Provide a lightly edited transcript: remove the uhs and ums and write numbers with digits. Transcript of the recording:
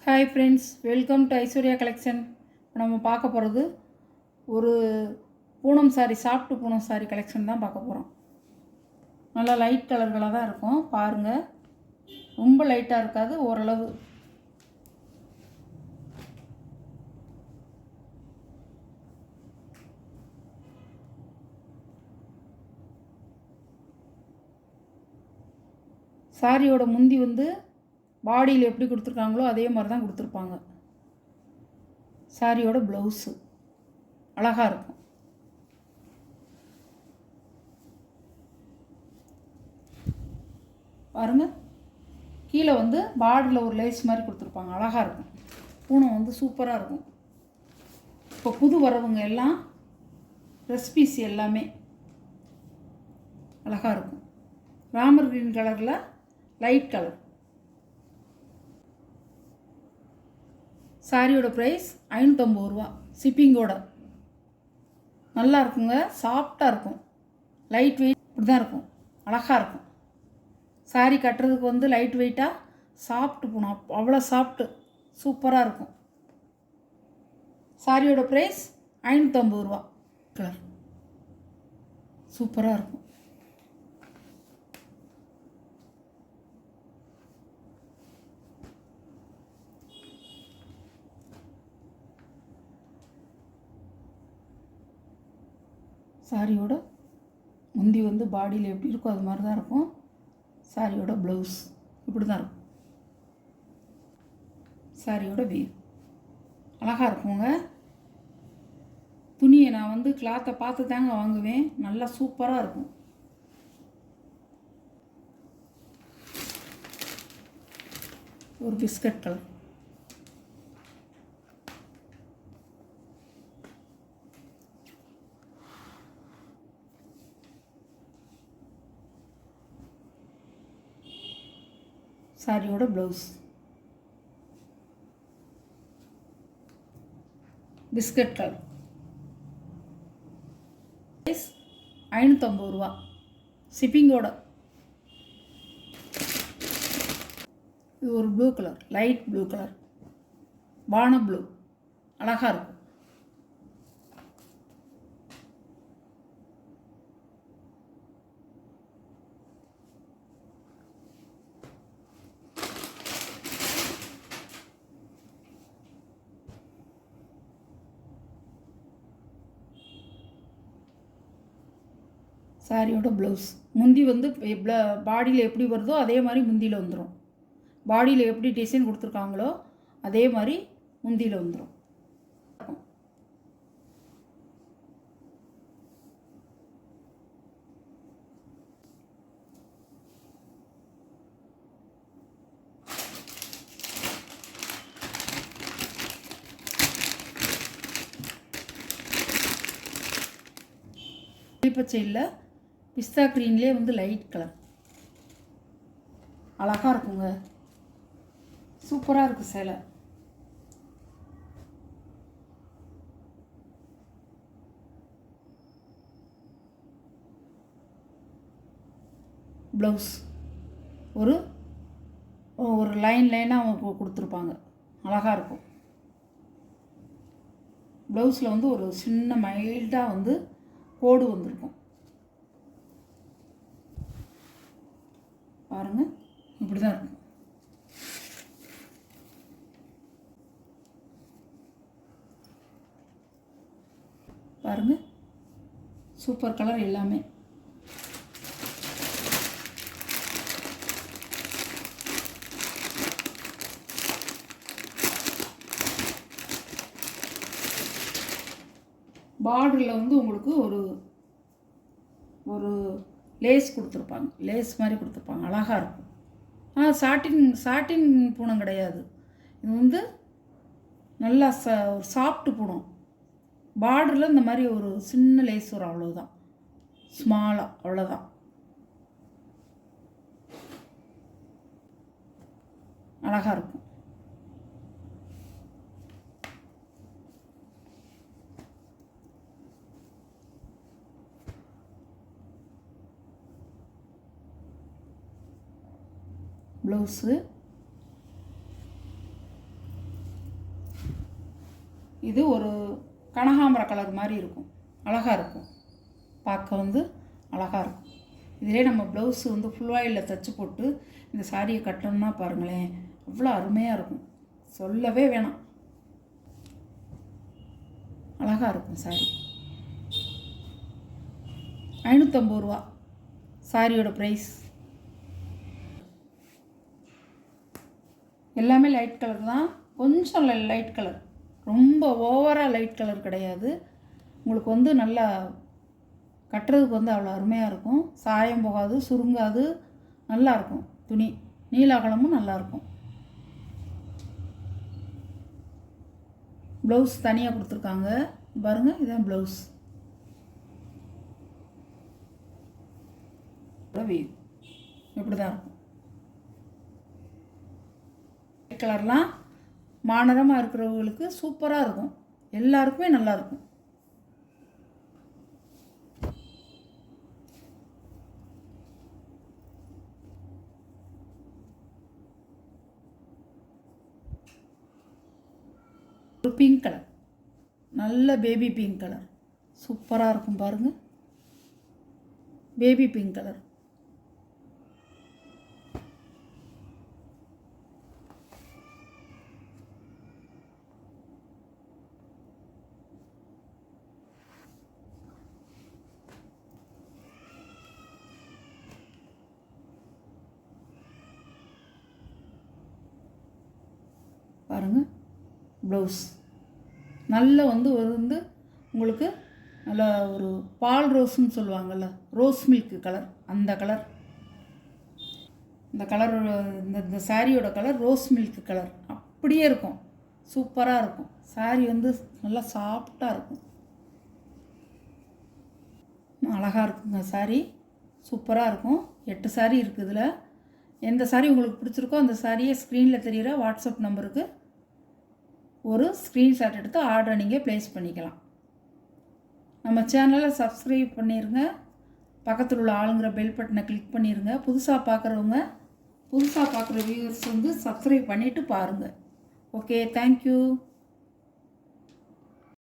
Hi friends, welcome to Aishwarya collection. நம்ம பார்க்க போகிறது ஒரு Poonam sorry, soft Poonam sorry collection தான் பார்க்க போகிறோம். நல்லா லைட் கலர்களாக தான் இருக்கும். பாருங்கள், ரொம்ப லைட்டாக இருக்காது, ஓரளவு. சாரியோட முந்தி வந்து பாடியில் எப்படி கொடுத்துருக்காங்களோ அதே மாதிரி தான் கொடுத்துருப்பாங்க. சாரியோட ப்ளவுஸு அழகாக இருக்கும். பாருங்கள், கீழே வந்து பார்டரில் ஒரு லேஸ் மாதிரி கொடுத்துருப்பாங்க, அழகாக இருக்கும். பூனம் வந்து சூப்பராக இருக்கும். இப்போ புது வரவங்க எல்லாம் ரெசிபீஸ் எல்லாமே அழகாக இருக்கும். ராமர் கிரீன் கலரில் லைட் கலர். சாரியோட ப்ரைஸ் 550 ரூபா, ஷிப்பிங்கோட. நல்லா இருக்குங்க, சாஃப்டாக இருக்கும், லைட் வெயிட். இப்படி தான் இருக்கும், அழகாக இருக்கும். சாரி கட்டுறதுக்கு வந்து லைட் வெயிட்டாக சாஃப்ட் போனோம், அவ்வளோ சாஃப்ட்டு, சூப்பராக இருக்கும். சாரியோட ப்ரைஸ் 550 ரூபா. கலர் சூப்பராக இருக்கும். சாரியோட முந்தி வந்து பாடியில் எப்படி இருக்கும் அது மாதிரி தான் இருக்கும். சாரியோட ப்ளவுஸ் இப்படி தான் இருக்கும். சாரியோட வீவ் அழகாக இருக்குங்க. துணியை நான் வந்து கிளாத்தை பார்த்து தாங்க வாங்குவேன், நல்லா சூப்பராக இருக்கும். ஒரு பிஸ்கட் கலர். சாரியோட ப்ளவுஸ் பிஸ்கட் கலர். 550 ரூபா, ஷிப்பிங்கோட. இது ஒரு blue colour, light blue colour, வான ப்ளூ, அழகாக இருக்கும். சாரியோட ப்ளவுஸ் முந்தி வந்து பாடியில் எப்படி வருதோ அதே மாதிரி முந்தியில் வந்துடும். பாடியில் எப்படி டிசைன் கொடுத்துருக்காங்களோ அதே மாதிரி முந்தியில் வந்துடும். பச்சையில் பிஸ்தா க்ரீன்லேயே வந்து லைட் கலர், அழகாக இருக்குங்க, சூப்பராக இருக்குது சேலை. ப்ளவுஸ் ஒரு ஒரு லைனாக கொடுத்துருப்பாங்க, அழகாக இருக்கும். ப்ளவுஸில் வந்து ஒரு சின்ன மைல்டாக வந்து கோடு வந்திருக்கும். பாருங்கள், இப்படி தான் இருக்கும். பாருங்கள், சூப்பர் கலர் எல்லாமே. பார்டரில் வந்து உங்களுக்கு ஒரு ஒரு லேஸ் கொடுத்துருப்பாங்க, லேஸ் மாதிரி கொடுத்துருப்பாங்க, அழகாக இருக்கும். சாட்டின் பூனம் கிடையாது, இது வந்து நல்லா சாஃப்ட் பூனம். பார்டரில் இந்த மாதிரி ஒரு சின்ன லேஸ் வரும், அவ்வளோதான், ஸ்மாலாக, அவ்வளோதான். அழகாக இருக்கும். ப்ளவுஸு இது ஒரு கனகாம்பர கலர் மாதிரி இருக்கும், அழகாக இருக்கும், பார்க்க வந்து அழகாக இருக்கும். இதிலே நம்ம ப்ளவுஸு வந்து ஃபுல் ஆயிலில் தைச்சி போட்டு இந்த சாரியை கட்டணும்னா பாருங்களேன், அவ்வளோ அருமையாக இருக்கும், சொல்லவே வேணாம், அழகாக இருக்கும் சாரி. 550 ரூபா சாரியோட ப்ரைஸ். எல்லாமே லைட் கலர் தான், கொஞ்சம் லைட் கலர், ரொம்ப ஓவராக லைட் கலர் கிடையாது. உங்களுக்கு வந்து நல்லா கட்டுறதுக்கு வந்து அவ்வளோ அருமையாக இருக்கும், சாயம் போகாது, சுருங்காது, நல்லாயிருக்கும். துணி நீலாகலமும் நல்லாயிருக்கும். ப்ளவுஸ் தனியாக கொடுத்துருக்காங்க பாருங்கள், இதுதான் ப்ளவுஸ். இப்படி தான் இருக்கும். ஒயிட் கலர்லாம் மாநிறமாக இருக்கிறவங்களுக்கு சூப்பராக இருக்கும், எல்லாருக்குமே நல்லாயிருக்கும். ஒரு பிங்க் கலர், நல்ல பேபி பிங்க் கலர், சூப்பராக இருக்கும் பாருங்கள், பேபி பிங்க் கலர். பாருங்கள் ப்ளவுஸ் நல்ல வந்து உங்களுக்கு நல்லா ஒரு பால் ரோஸ்ன்னு சொல்லுவாங்கள்ல, ரோஸ் மில்க் கலர், அந்த கலர், இந்த கலர், இந்த சாரியோட கலர் ரோஸ் மில்க் கலர் அப்படியே இருக்கும், சூப்பராக இருக்கும். சாரி வந்து நல்லா சாஃப்டாக இருக்கும், அழகாக இருக்குங்க சாரி, சூப்பராக இருக்கும். 8 சாரி இருக்குது இதில். எந்த சாரி உங்களுக்கு பிடிச்சிருக்கோ அந்த சாரியை ஸ்க்ரீனில் தெரிகிற வாட்ஸ்அப் நம்பருக்கு ஒரு ஸ்க்ரீன்ஷாட் எடுத்து ஆர்டரை நீங்கள் ப்ளேஸ் பண்ணிக்கலாம். நம்ம சேனலை சப்ஸ்கிரைப் பண்ணிடுங்க, பக்கத்தில் உள்ள ஆளுங்கிற பெல் பட்டனை கிளிக் பண்ணிடுங்க. புதுசாக பார்க்குற வியூவர்ஸ் வந்து சப்ஸ்கிரைப் பண்ணிவிட்டு பாருங்கள். Okay, thank you.